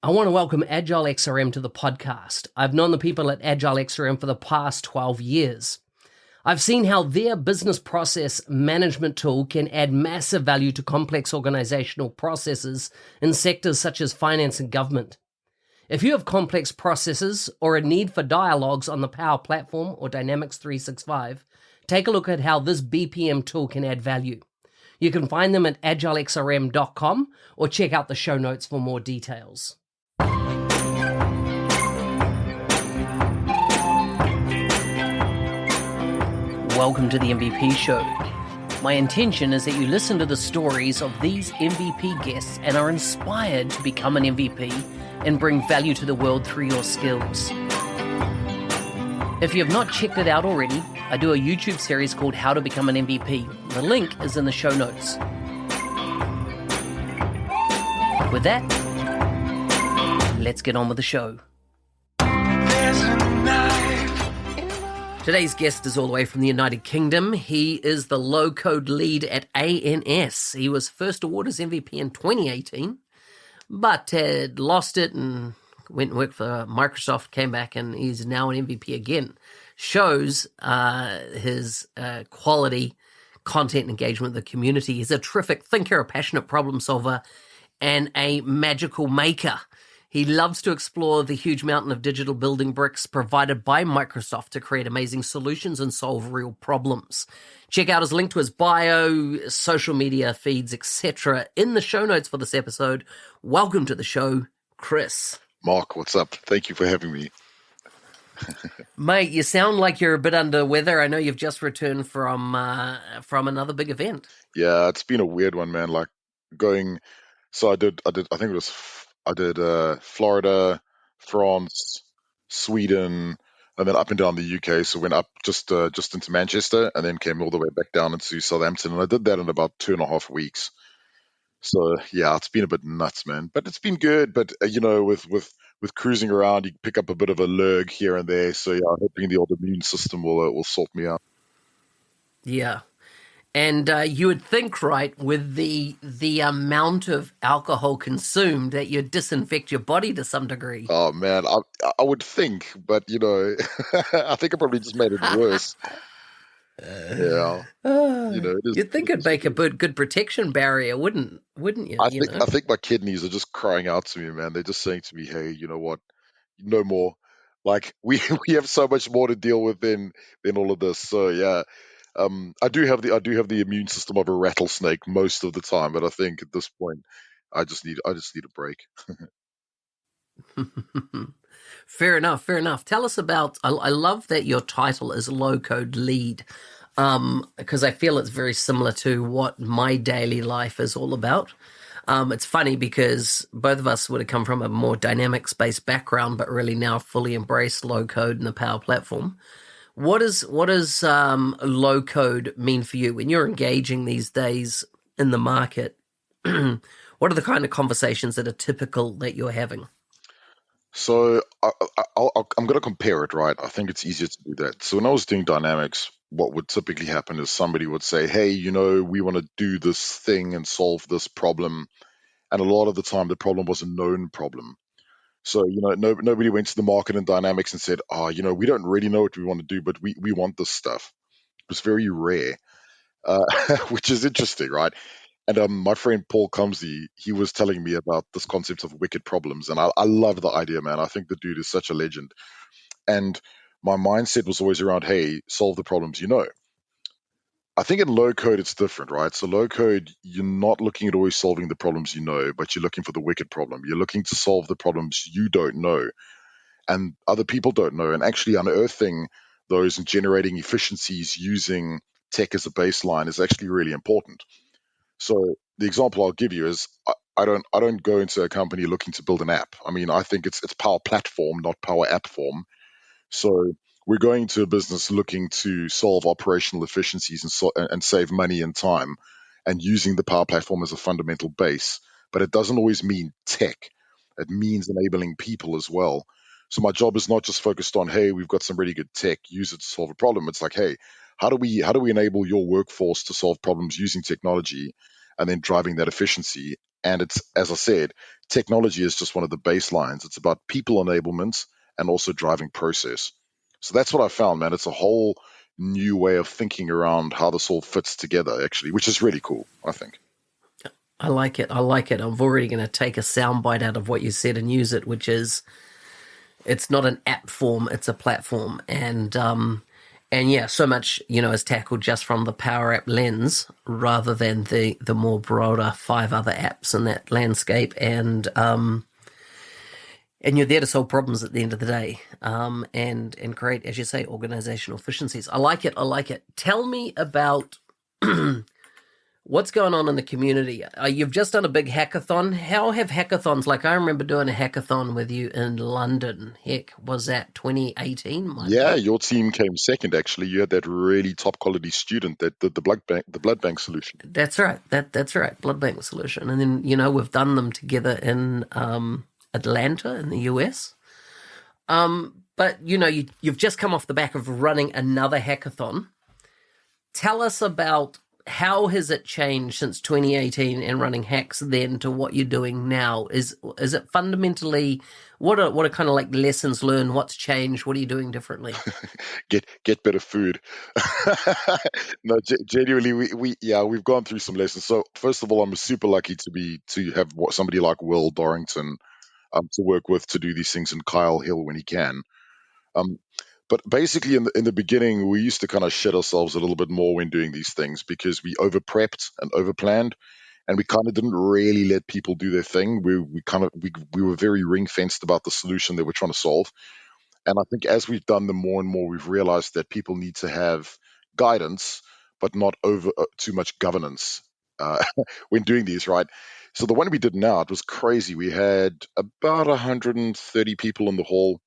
I want to welcome Agile XRM to the podcast. I've known the people at Agile XRM for the past 12 years. I've seen how their business process management tool can add massive value to complex organizational processes in sectors such as finance and government. If you have complex processes or a need for dialogues on the Power Platform or Dynamics 365, take a look at how this BPM tool can add value. You can find them at agilexrm.com or check out the show notes for more details. Welcome to the MVP Show. My intention is that you listen to the stories of these MVP guests and are inspired to become an MVP and bring value to the world through your skills. If you have not checked it out already, I do a YouTube series called How to Become an MVP. The link is in the show notes. With that, let's get on with the show. Today's guest is all the way from the United Kingdom. He is the low-code lead at ANS. He was first awarded as MVP in 2018, but lost it and went and worked for Microsoft, came back, and he's now an MVP again. Shows his quality content engagement with the community. He's a terrific thinker, a passionate problem solver, and a magical maker. He loves to explore the huge mountain of digital building bricks provided by Microsoft to create amazing solutions and solve real problems. Check out his link to his bio, social media feeds, etc. in the show notes for this episode. Welcome to the show, Chris. Mark, what's up? Thank you for having me. Mate, you sound like you're a bit under weather. I know you've just returned from another big event. Yeah, it's been a weird one, man. Like going, so I did. I think it was. I did Florida, France, Sweden, and then up and down the UK. So went up just into Manchester, and then came all the way back down into Southampton, and I did that in about 2.5 weeks. So yeah, it's been a bit nuts, man. But it's been good. But with cruising around, you pick up a bit of a lurg here and there. So yeah, I'm hoping the old immune system will sort me out. Yeah. And you would think, right, with the amount of alcohol consumed, that you'd disinfect your body to some degree. Oh man, I would think, but I think I probably just made it worse. Yeah, You'd think it'd make a good protection barrier, wouldn't you? I think my kidneys are just crying out to me, man. They're just saying to me, "Hey, you know what? No more. Like we have so much more to deal with than all of this." So yeah. I do have the immune system of a rattlesnake most of the time, but I think at this point, I just need a break. Fair enough. Tell us about. I love that your title is low code lead, because I feel it's very similar to what my daily life is all about. It's funny because both of us would have come from a more dynamics-based background, but really now fully embrace low code and the Power Platform. What does low code mean for you when you're engaging these days in the market? What are the kind of conversations that are typical that you're having? So I'm going to compare it, right? I think it's easier to do that. So when I was doing Dynamics, what would typically happen is somebody would say, "Hey, we want to do this thing and solve this problem," and a lot of the time the problem was a known problem. So, nobody went to the market in Dynamics and said, we don't really know what we want to do, but we want this stuff. It was very rare, which is interesting, right? And my friend Paul Comsey, he was telling me about this concept of wicked problems. And I love the idea, man. I think the dude is such a legend. And my mindset was always around, hey, solve the problems you know. I think in low code, it's different, right? So low code, you're not looking at always solving the problems you know, but you're looking for the wicked problem. You're looking to solve the problems you don't know and other people don't know, and actually unearthing those and generating efficiencies using tech as a baseline is actually really important. So the example I'll give you is I don't go into a company looking to build an app. I mean, I think it's Power Platform, not Power App form. So we're going to a business looking to solve operational efficiencies and save money and time, and using the Power Platform as a fundamental base. But it doesn't always mean tech. It means enabling people as well. So my job is not just focused on, hey, we've got some really good tech, use it to solve a problem. It's like, hey, how do we enable your workforce to solve problems using technology, and then driving that efficiency And it's, as I said, technology is just one of the baselines. It's about people enablement and also driving process. So that's what I found, man. It's a whole new way of thinking around how this all fits together, actually, which is really cool, I think. I like it. I like it. I'm already going to take a soundbite out of what you said and use it, which is it's not an app form, it's a platform. And yeah, so much, is tackled just from the Power App lens rather than the more broader five other apps in that landscape. And you're there to solve problems at the end of the day, and create, as you say, organizational efficiencies. I like it. I like it. Tell me about what's going on in the community. You've just done a big hackathon. How have hackathons, like I remember doing a hackathon with you in London. Heck, was that 2018? Might Yeah, be. your team came second, actually. You had that really top quality student that did the blood bank solution. That's right. That's right. Blood bank solution. And then, we've done them together in Atlanta in the US. But you've just come off the back of running another hackathon. Tell us about how has it changed since 2018 and running hacks then to what you're doing now? Is it fundamentally what are kind of like lessons learned? What's changed? What are you doing differently? Get better food. No, genuinely, we've gone through some lessons. So first of all, I'm super lucky to have somebody like Will Dorrington to work with to do these things, and Kyle Hill when he can. Um, but basically, in the beginning, we used to kind of shit ourselves a little bit more when doing these things because we over prepped and over planned, and we kind of didn't really let people do their thing. We were very ring fenced about the solution that we're trying to solve. And I think as we've done them more and more, we've realized that people need to have guidance, but not over too much governance when doing these, right? So the one we did now, it was crazy. We had about 130 people in the hall,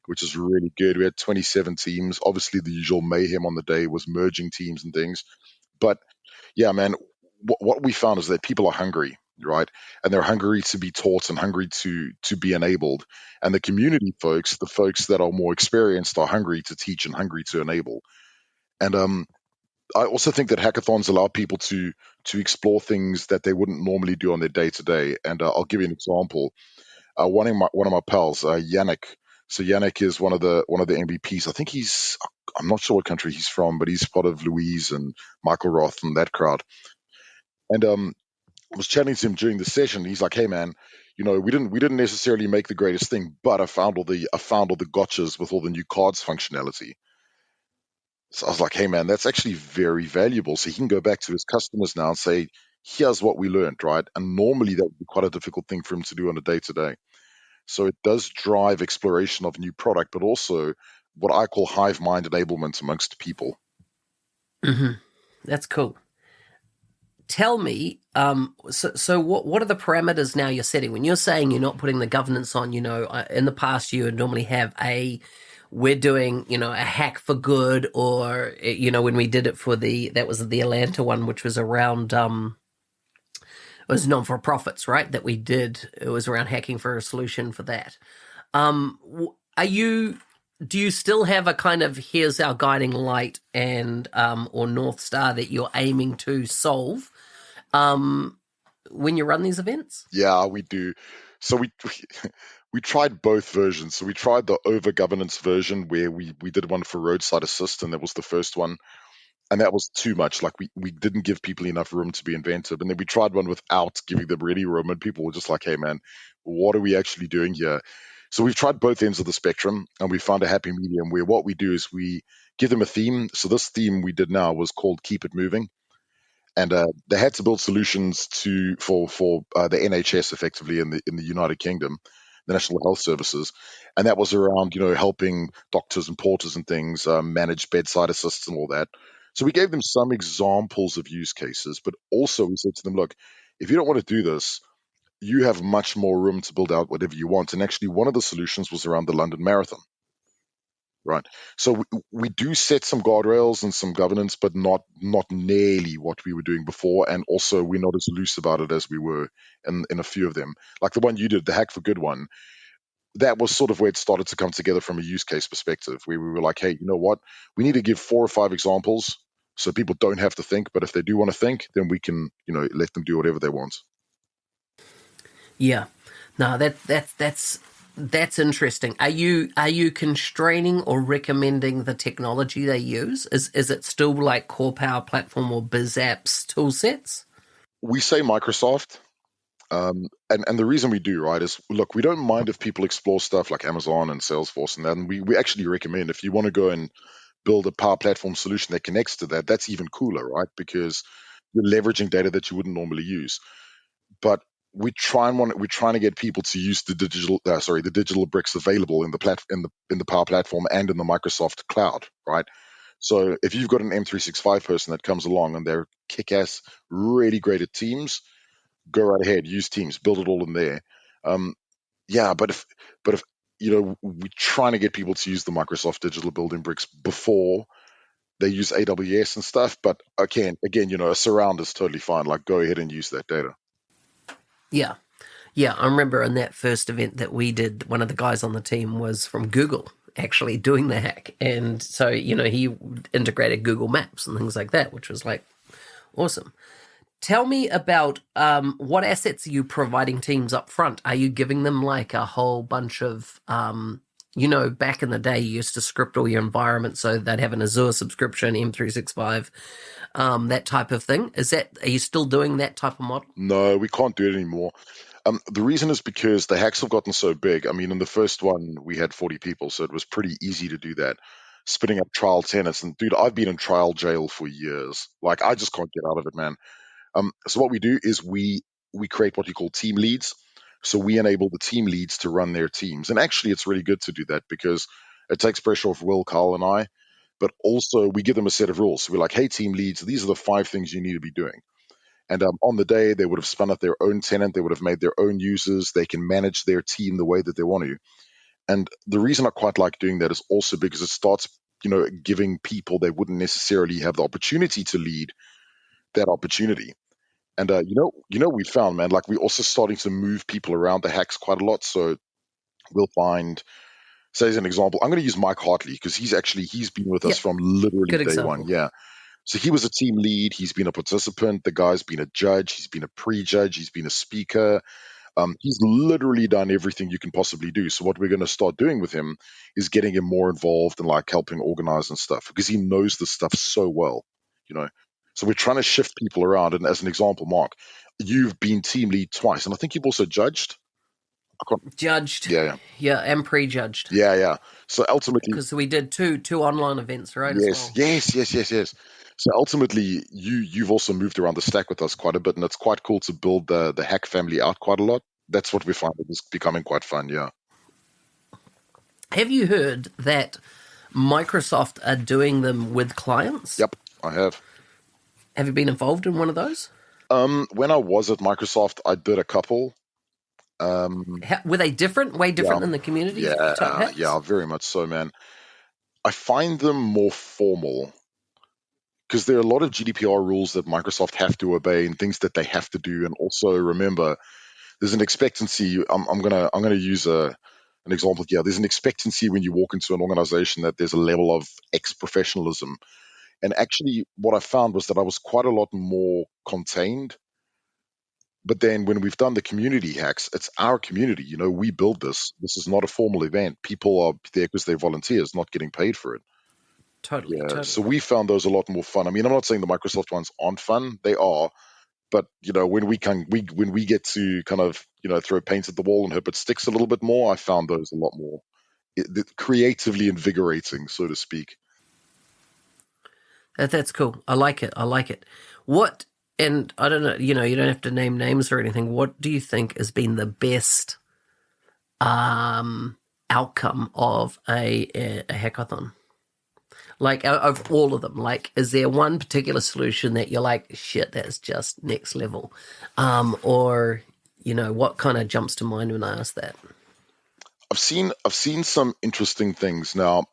which is really good. We had 27 teams. Obviously, the usual mayhem on the day was merging teams and things. But yeah, man, what we found is that people are hungry, right? And they're hungry to be taught and hungry to be enabled. And the community folks, the folks that are more experienced, are hungry to teach and hungry to enable. And I also think that hackathons allow people to explore things that they wouldn't normally do on their day to day. And I'll give you an example. One of my pals, Yannick. So Yannick is one of the MVPs. I think I'm not sure what country he's from, but he's part of Louise and Michael Roth and that crowd. And I was chatting to him during the session. He's like, "Hey, man, we didn't necessarily make the greatest thing, but I found all the gotchas with all the new cards functionality." So I was like, "Hey, man, that's actually very valuable." So he can go back to his customers now and say, "Here's what we learned," right? And normally that would be quite a difficult thing for him to do on a day to day. So it does drive exploration of new product, but also what I call hive mind enablement amongst people. Hmm. That's cool. Tell me, so what are the parameters now you're setting when you're saying you're not putting the governance on? In the past you would normally have we're doing a hack for good, or when we did it for that was the Atlanta one, which was around it was non for profits, right? That we did, it was around hacking for a solution for that. Are you? Do you still have a kind of here's our guiding light and or north star that you're aiming to solve um, when you run these events? Yeah, we do. So we tried both versions. So we tried the over governance version where we did one for roadside assist, and that was the first one, and that was too much. Like we didn't give people enough room to be inventive, and then we tried one without giving them really room, and people were just like, "Hey, man, what are we actually doing here?" So we've tried both ends of the spectrum, and we found a happy medium where what we do is we give them a theme. So this theme we did now was called "Keep It Moving." And they had to build solutions for the NHS effectively in the United Kingdom, the National Health Services, and that was around helping doctors and porters and things manage bedside assists and all that. So we gave them some examples of use cases, but also we said to them, look, if you don't want to do this, you have much more room to build out whatever you want. And actually, one of the solutions was around the London Marathon. Right. So we do set some guardrails and some governance, but not nearly what we were doing before. And also, we're not as loose about it as we were in a few of them. Like the one you did, the Hack for Good one, that was sort of where it started to come together from a use case perspective, where we were like, hey, you know what? We need to give 4 or 5 examples so people don't have to think. But if they do want to think, then we can, let them do whatever they want. Yeah. No, that's interesting. Are you constraining or recommending the technology they use? Is it still like Core Power Platform or Biz Apps tool sets? We say Microsoft. And the reason we do, right, is look, we don't mind if people explore stuff like Amazon and Salesforce and that. And we actually recommend if you want to go and build a Power Platform solution that connects to that, that's even cooler, right? Because you're leveraging data that you wouldn't normally use. But we're trying to get people to use the digital bricks available in the in the Power Platform and in the Microsoft cloud, right? So if you've got an M365 person that comes along and they're kick-ass, really great at Teams, go right ahead, use Teams, build it all in there. Um, yeah, but if we're trying to get people to use the Microsoft digital building bricks before they use AWS and stuff. But again, a surround is totally fine. Like, go ahead and use that data. Yeah. Yeah, I remember in that first event that we did, one of the guys on the team was from Google actually doing the hack. And so, he integrated Google Maps and things like that, which was like awesome. Tell me about what assets are you providing teams up front? Are you giving them like a whole bunch of, back in the day, you used to script all your environment so they'd have an Azure subscription, M365, that type of thing. Are you still doing that type of model? No, we can't do it anymore. The reason is because the hacks have gotten so big. I mean, in the first one, we had 40 people, so it was pretty easy to do that. Spinning up trial tenants. And dude, I've been in trial jail for years. Like, I just can't get out of it, man. So what we do is we create what you call team leads. So we enable the team leads to run their teams. And actually, it's really good to do that because it takes pressure off Will, Carl, and I. But also, we give them a set of rules. So we're like, hey, team leads, these are the 5 things you need to be doing. And on the day, they would have spun up their own tenant. They would have made their own users. They can manage their team the way that they want to. And the reason I quite like doing that is also because it starts, giving people they wouldn't necessarily have the opportunity to lead that opportunity. And we found, man, like we're also starting to move people around the hacks quite a lot. So we'll find, say as an example, I'm going to use Mike Hartley because he's been with us Yep, from literally good day one. example. Yeah. So he was a team lead. He's been a participant. The guy's been a judge. He's been a pre-judge. He's been a speaker. He's literally done everything you can possibly do. So what we're going to start doing with him is getting him more involved and like helping organize and stuff because he knows this stuff so well, you know. So we're trying to shift people around. And as an example, Mark, you've been team lead twice, and I think you've also judged. I can't, Judged, yeah, yeah, yeah, and prejudged yeah, yeah. So ultimately, because we did two online events, right, as yes, well. yes, yes, yes, yes. So ultimately, you've also moved around the stack with us quite a bit, and it's quite cool to build the hack family out quite a lot. That's what we find is becoming quite fun. Yeah. Have you heard that Microsoft are doing them with clients? Yep, I have. Have you been involved in one of those? When I was at Microsoft, I did a couple. Um, Were they different, way yeah, different than the community type yeah, hacks? very much so, man. I find them more formal because there are a lot of GDPR rules that Microsoft have to obey and things that they have to do. And also remember, there's an expectancy. I'm gonna use an example here. There's an expectancy when you walk into an organization that there's a level of ex professionalism. And actually, what I found was that I was quite a lot more contained. But then when we've done the community hacks, it's our community. We build this. This is not a formal event. People are there because they're volunteers, not getting paid for it. Totally, Yeah. So totally. we found those a lot more fun. I mean, I'm not saying the Microsoft ones aren't fun. They are. But when we get to kind of throw paint at the wall and hope it sticks a little bit more, I found those a lot more creatively invigorating, so to speak. That's cool. I like it. I like it. What, and I don't know, you don't have to name names or anything. What do you think has been the best um, outcome of a hackathon? Like, of all of them, like, is there one particular solution that you're like, shit, that's just next level? Or, what kind of jumps to mind when I ask that? I've seen some interesting things now.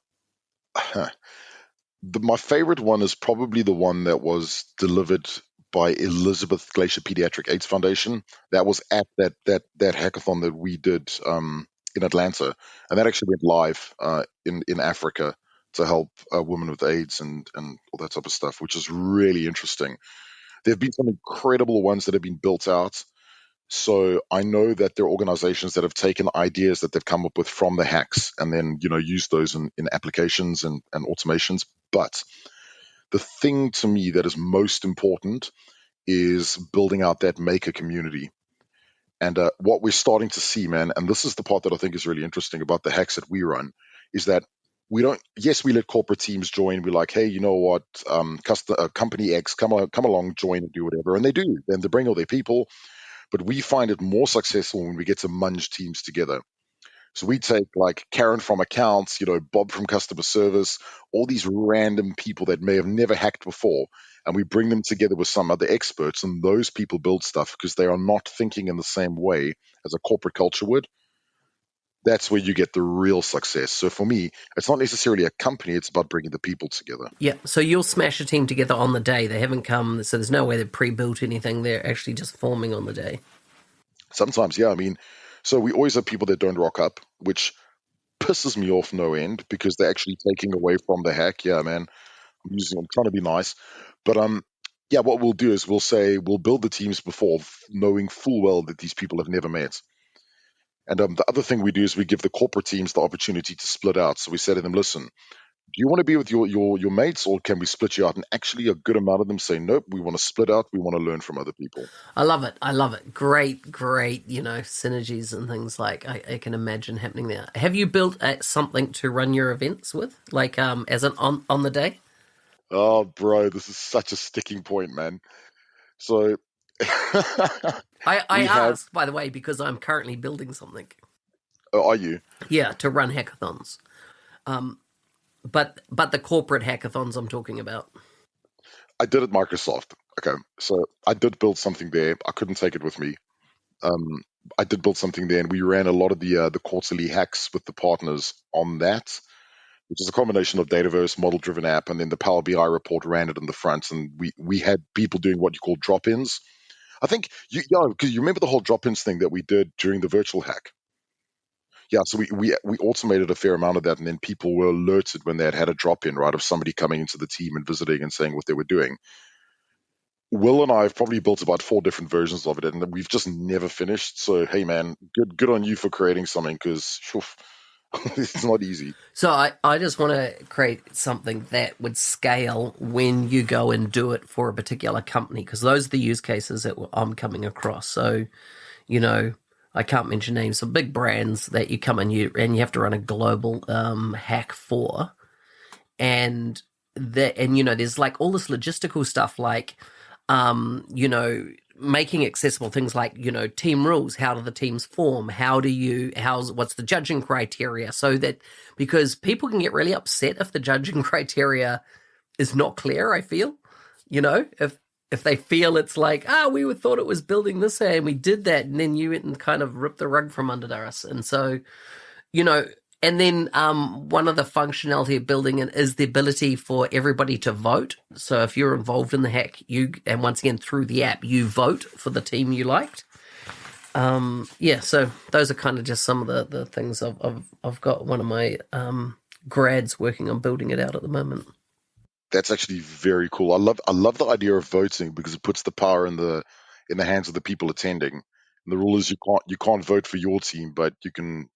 My favorite one is probably the one that was delivered by Elizabeth Glacier Pediatric AIDS Foundation. That was at that hackathon that we did in Atlanta, and that actually went live in Africa to help women with AIDS and all that type of stuff, which is really interesting. There have been some incredible ones that have been built out. So I know that there are organizations that have taken ideas that they've come up with from the hacks and then, use those in applications and automations. But the thing to me that is most important is building out that maker community. And what we're starting to see, man, and this is the part that I think is really interesting about the hacks that we run, is that we don't. Yes, we let corporate teams join. We're like, hey, you know what, company X, come along, join and do whatever, and they do. Then they bring all their people. But we find it more successful when we get to munge teams together. So we take like Karen from accounts, Bob from customer service, all these random people that may have never hacked before, and we bring them together with some other experts, and those people build stuff because they are not thinking in the same way as a corporate culture would. That's where you get the real success. So for me, it's not necessarily a company, it's about bringing the people together. Yeah, so you'll smash a team together on the day. They haven't come, so there's no way they've pre-built anything. They're actually just forming on the day. Sometimes, yeah, I mean, so we always have people that don't rock up, which pisses me off no end because they're actually taking away from the hack. Yeah, man, I'm trying to be nice, but yeah, what we'll do is we'll say we'll build the teams before, knowing full well that these people have never met. And the other thing we do is we give the corporate teams the opportunity to split out. So we say to them, listen, do you want to be with your mates, or can we split you out? And actually, a good amount of them say, nope, we want to split out. We want to learn from other people. I love it. I love it. Great, great, synergies and things like I can imagine happening there. Have you built something to run your events with, like as an on the day? Oh, bro, this is such a sticking point, man. So I we have. asked, by the way, because I'm currently building something. Are you? Yeah, to run hackathons. But the corporate hackathons I'm talking about. I did at Microsoft. Okay, so I did build something there. I couldn't take it with me. Um, I did build something there, and we ran a lot of the quarterly hacks with the partners on that, which is a combination of Dataverse, model-driven app, and then the Power BI report ran it in the front, and we had people doing what you call drop-ins. I think because you remember the whole drop-ins thing that we did during the virtual hack. Yeah, so we automated a fair amount of that, and then people were alerted when they had a drop-in, right, of somebody coming into the team and visiting and saying what they were doing. Will and I have probably built about 4 different versions of it, and we've just never finished. So, hey, man, good on you for creating something because it's not easy. So I just want to create something that would scale when you go and do it for a particular company, because those are the use cases that I'm coming across. So, I can't mention names of big brands that you come and you have to run a global hack for, and there's like all this logistical stuff like making accessible things like team rules. How do the teams form? What's the judging criteria? So that, because people can get really upset if the judging criteria is not clear. I feel, if they feel it's like, we thought it was building this way and we did that, and then you went and kind of ripped the rug from under us. And so, you know, and then one of the functionality of building it is the ability for everybody to vote. So if you're involved in the hack, and once again through the app, you vote for the team you liked. So those are kind of just some of the things I've got one of my grads working on building it out at the moment. That's actually very cool. I love the idea of voting because it puts the power in the hands of the people attending. And the rule is you can't vote for your team, but you can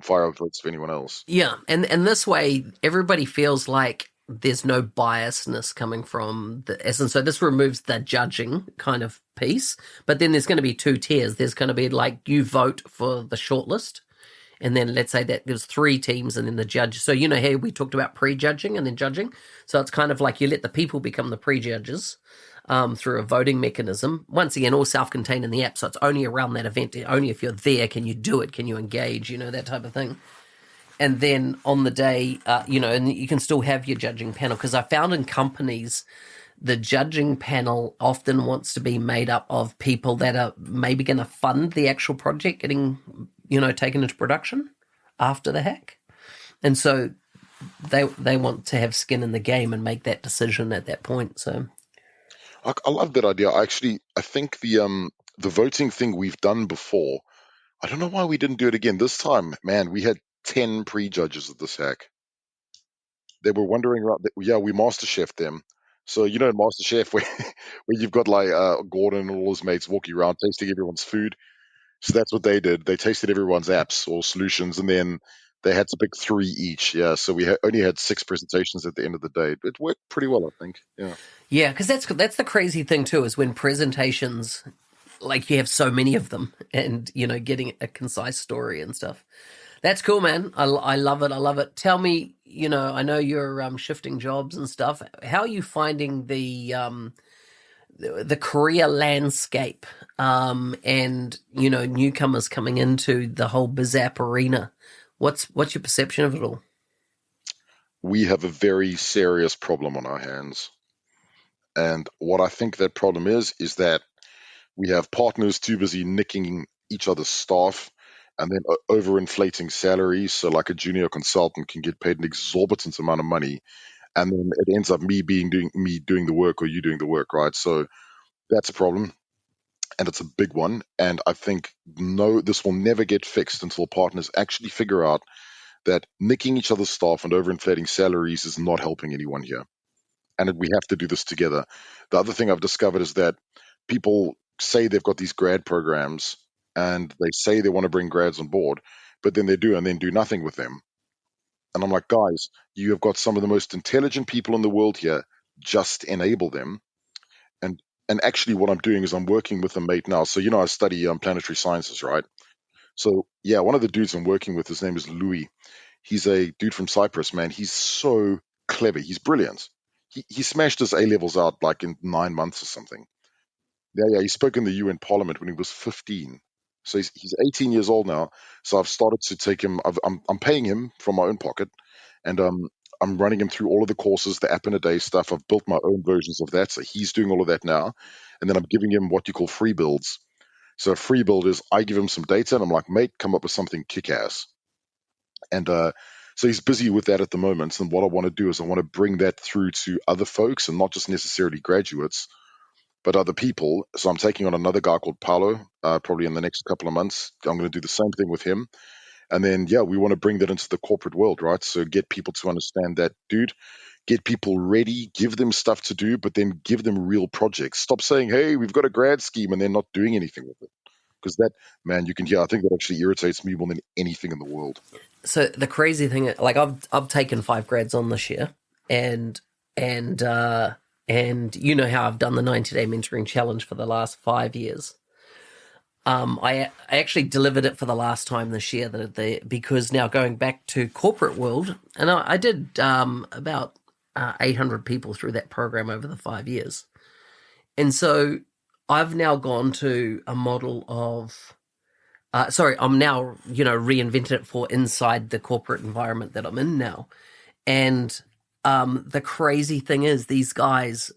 fire up votes for anyone else. Yeah, and this way everybody feels like there's no biasness coming from the essence. So this removes the judging kind of piece, but then there's going to be 2 tiers. There's going to be like you vote for the shortlist, and then let's say that there's 3 teams, and then the judge. So here we talked about prejudging and then judging. So it's kind of like you let the people become the prejudges through a voting mechanism. Once again, all self-contained in the app, so it's only around that event. Only if you're there can you do it, can you engage, that type of thing. And then on the day, and you can still have your judging panel, because I found in companies, the judging panel often wants to be made up of people that are maybe going to fund the actual project getting, taken into production after the hack. And so they want to have skin in the game and make that decision at that point. So I love that idea. I think the voting thing we've done before. I don't know why we didn't do it again this time. Man, we had 10 prejudges at this hack. They were wondering around. Yeah, we MasterChef them. So in MasterChef where you've got like Gordon and all his mates walking around tasting everyone's food. So that's what they did. They tasted everyone's apps or solutions, and then they had to pick three each. Yeah, so we only had 6 presentations at the end of the day. It worked pretty well, I think. Yeah. Yeah, because that's the crazy thing too, is when presentations, like you have so many of them, and getting a concise story and stuff. That's cool, man. I love it. I love it. Tell me, I know you're shifting jobs and stuff. How are you finding the career landscape, and newcomers coming into the whole BizApp arena? What's your perception of it all? We have a very serious problem on our hands. And what I think that problem is that we have partners too busy nicking each other's staff and then overinflating salaries. So, like a junior consultant can get paid an exorbitant amount of money, and then it ends up me doing the work or you doing the work, right? So that's a problem, and it's a big one. And I think no, this will never get fixed until partners actually figure out that nicking each other's staff and overinflating salaries is not helping anyone here, and we have to do this together. The other thing I've discovered is that people say they've got these grad programs and they say they want to bring grads on board, but then they do and then do nothing with them. And I'm like, guys, you have got some of the most intelligent people in the world here. Just enable them. And and actually, what I'm doing is I'm working with a mate now. So I study planetary sciences, right? So yeah, one of the dudes I'm working with, his name is Louis. He's a dude from Cyprus, man. He's so clever. He's brilliant. He smashed his A levels out like in 9 months or something. Yeah. He spoke in the UN Parliament when he was 15. So he's 18 years old now. So I've started to take him. I'm paying him from my own pocket, and I'm running him through all of the courses, the app in a day stuff. I've built my own versions of that, so he's doing all of that now. And then I'm giving him what you call free builds. So a free build is I give him some data, and I'm like, mate, come up with something kick ass. And so he's busy with that at the moment. And what I want to do is I want to bring that through to other folks, and not just necessarily graduates, but other people. So I'm taking on another guy called Paolo, probably in the next couple of months. I'm going to do the same thing with him. And then, yeah, we want to bring that into the corporate world, right? So get people to understand that, dude, get people ready, give them stuff to do, but then give them real projects. Stop saying, hey, we've got a grad scheme, and they're not doing anything with it. Because that, man, you can hear, I think that actually irritates me more than anything in the world. So the crazy thing, like I've taken 5 grads on this year, and and you know how I've done the 90-day mentoring challenge for the last 5 years. I actually delivered it for the last time this year, because now going back to corporate world, and I did about 800 people through that program over the 5 years, and so I've now gone to a model of. I'm now, reinvented it for inside the corporate environment that I'm in now. And the crazy thing is, these guys,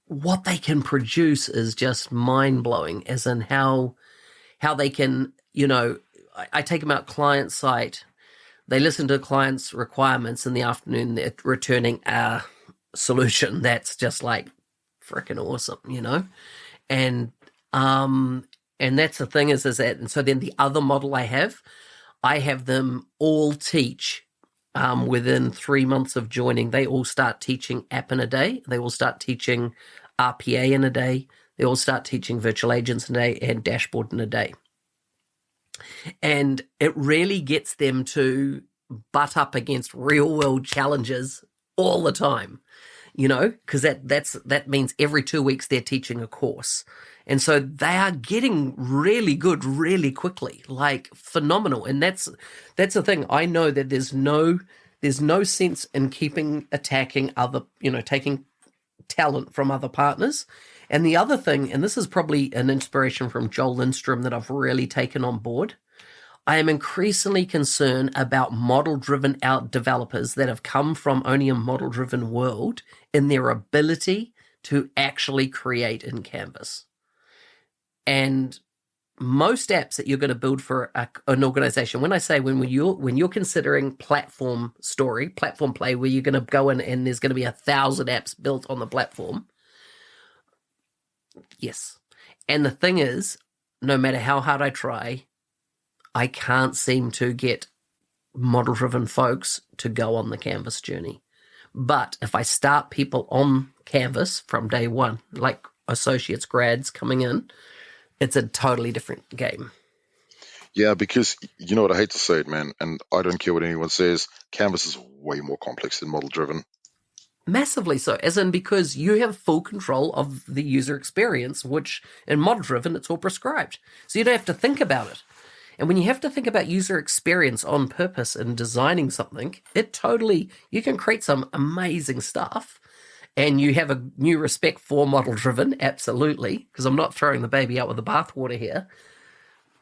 what they can produce is just mind blowing, as in how they can, I take them out client site, they listen to clients' requirements in the afternoon, they're returning a solution that's just like freaking awesome. And and that's the thing is that, and so then the other model I have them all teach within 3 months of joining. They all start teaching app in a day. They all start teaching RPA in a day. They all start teaching virtual agents in a day and dashboard in a day. And it really gets them to butt up against real world challenges all the time, because that means every 2 weeks they're teaching a course. And so they are getting really good really quickly, like phenomenal. And that's the thing. I know that there's no sense in attacking other, taking talent from other partners. And the other thing, and this is probably an inspiration from Joel Lindstrom that I've really taken on board, I am increasingly concerned about model-driven out developers that have come from only a model-driven world in their ability to actually create in Canvas. And most apps that you're going to build for an organization, when you're considering platform play, where you're going to go in and there's going to be 1,000 apps built on the platform. Yes. And the thing is, no matter how hard I try, I can't seem to get model-driven folks to go on the Canvas journey. But if I start people on Canvas from day one, like associates, grads coming in, it's a totally different game. Yeah, because you know what, I hate to say it, man, and I don't care what anyone says, Canvas is way more complex than model driven. Massively so, as in because you have full control of the user experience, which in model driven, it's all prescribed. So you don't have to think about it. And when you have to think about user experience on purpose in designing something, you can create some amazing stuff. And you have a new respect for model driven, absolutely, because I'm not throwing the baby out with the bathwater here,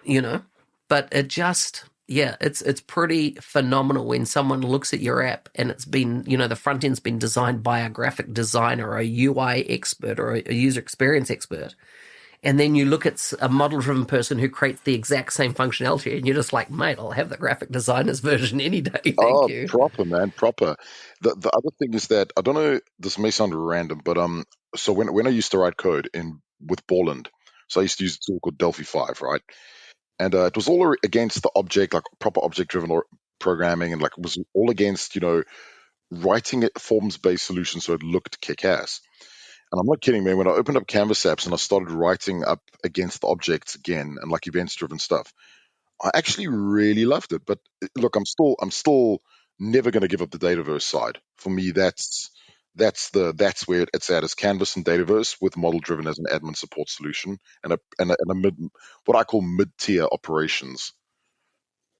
you know. But it's pretty phenomenal when someone looks at your app and it's been, the front end's been designed by a graphic designer or a UI expert or a user experience expert. And then you look at a model-driven person who creates the exact same functionality, and you're just like, mate, I'll have the graphic designer's version any day. Thank Oh, you. proper, man, proper. The other thing is that I don't know. This may sound random, but so when I used to write code in with Borland, so I used to use a tool called Delphi 5, right? And it was all against the object, like proper object-driven or programming, and like it was all against writing it forms-based solutions so it looked kick-ass. And I'm not kidding, man. When I opened up Canvas apps and I started writing up against the objects again and like events-driven stuff, I actually really loved it. But look, I'm still never going to give up the Dataverse side. For me, that's where it's at, is Canvas and Dataverse with model driven as an admin support solution and a what I call mid tier operations.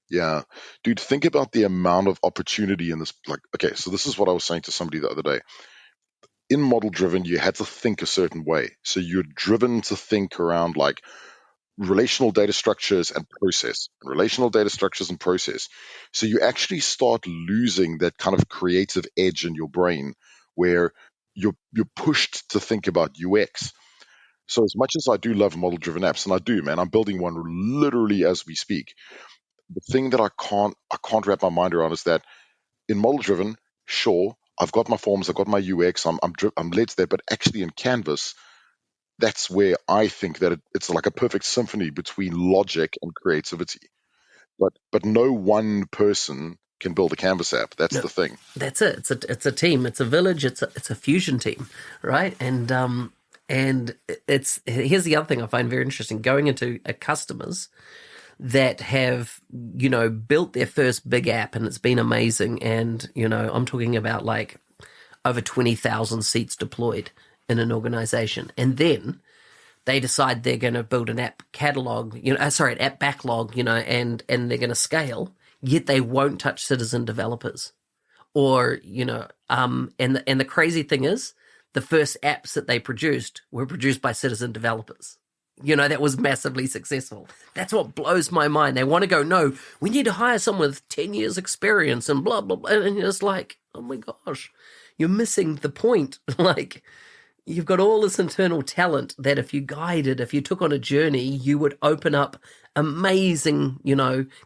Yeah, dude, think about the amount of opportunity in this. Like, okay, so this is what I was saying to somebody the other day. In model driven, you had to think a certain way. So you're driven to think around like relational data structures and process, relational data structures and process. So you actually start losing that kind of creative edge in your brain where you're pushed to think about UX. So as much as I do love model driven apps, and I do, man, I'm building one literally as we speak. The thing that I can't wrap my mind around is that in model driven, sure, I've got my forms, I've got my UX, I'm led there, but actually in Canvas, that's where I think that it's like a perfect symphony between logic and creativity. But no one person can build a Canvas app. That's No, the thing. that's it. It's a team. It's a village. It's a fusion team, right? And it's here's the other thing I find very interesting: going into customers that have built their first big app and it's been amazing, and I'm talking about like over 20,000 seats deployed in an organization, and then they decide they're going to build an app catalog, an app backlog, and they're going to scale, yet they won't touch citizen developers. Or, and the crazy thing is, the first apps that they produced were produced by citizen developers. That was massively successful. That's what blows my mind. They want to go, no, we need to hire someone with 10 years experience and blah, blah, blah. And it's like, oh my gosh, you're missing the point. Like, you've got all this internal talent that if you took on a journey, you would open up amazing,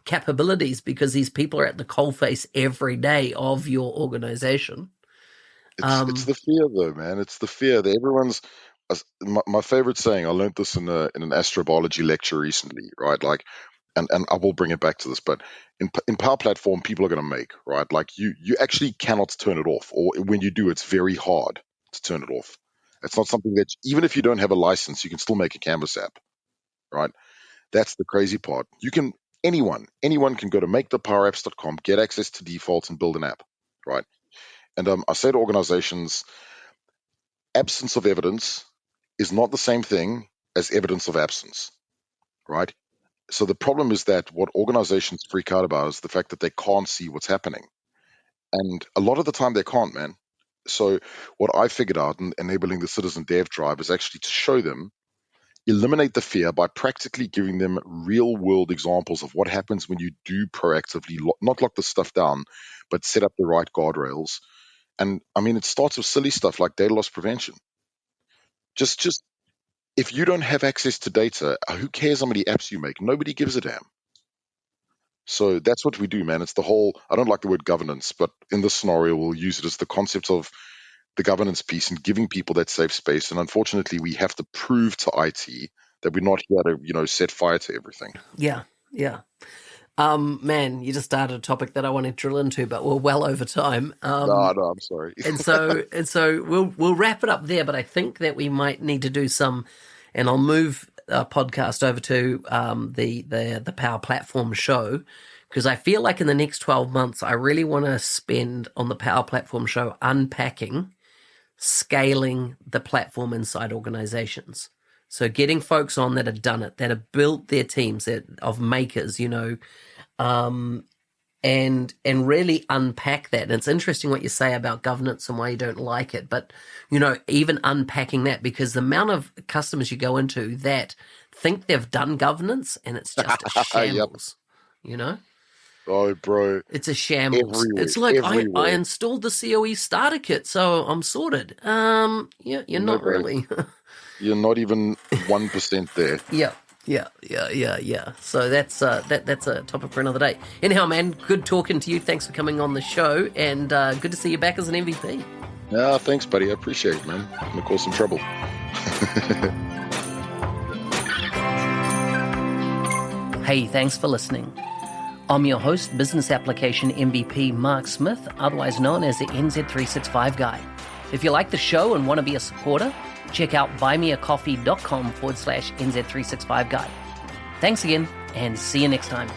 capabilities, because these people are at the coalface every day of your organization. It's the fear though, man. It's the fear that everyone's. My favorite saying. I learned this in an astrobiology lecture recently, right? Like, and I will bring it back to this, but in Power Platform, people are going to make, right? Like you actually cannot turn it off, or when you do, it's very hard to turn it off. It's not something that even if you don't have a license, you can still make a Canvas app, right? That's the crazy part. Anyone can go to makethepowerapps.com, get access to defaults, and build an app, right? And I say to organizations, absence of evidence is not the same thing as evidence of absence, right? So the problem is that what organizations freak out about is the fact that they can't see what's happening. And a lot of the time they can't, man. So what I figured out in enabling the citizen dev drive is actually to show them, eliminate the fear by practically giving them real world examples of what happens when you do proactively not lock the stuff down, but set up the right guardrails. And I mean, it starts with silly stuff like data loss prevention. Just if you don't have access to data, who cares how many apps you make? Nobody gives a damn. So that's what we do, man. It's the whole, I don't like the word governance, but in this scenario, we'll use it as the concept of the governance piece and giving people that safe space. And unfortunately, we have to prove to IT that we're not here to, set fire to everything. Yeah, yeah. Man, you just started a topic that I want to drill into, but we're well over time. No, I'm sorry. And so we'll wrap it up there. But I think that we might need to do some, and I'll move podcast over to the Power Platform show, because I feel like in the next 12 months, I really want to spend on the Power Platform show unpacking, scaling the platform inside organizations. So getting folks on that have done it, that have built their teams of makers, and really unpack that. And it's interesting what you say about governance and why you don't like it, but even unpacking that, because the amount of customers you go into that think they've done governance and it's just a shambles. Oh, bro, it's a shambles. It's like I installed the COE starter kit, so I'm sorted. You're not really. You're not even 1% there. Yeah. So that's a topic for another day. Anyhow, man, good talking to you. Thanks for coming on the show, and good to see you back as an MVP. Yeah, thanks, buddy. I appreciate it, man. I'm gonna cause some trouble. Hey, thanks for listening. I'm your host, Business Application MVP Mark Smith, otherwise known as the NZ365 Guy. If you like the show and want to be a supporter, check out buymeacoffee.com/NZ365 Guy. Thanks again, and see you next time.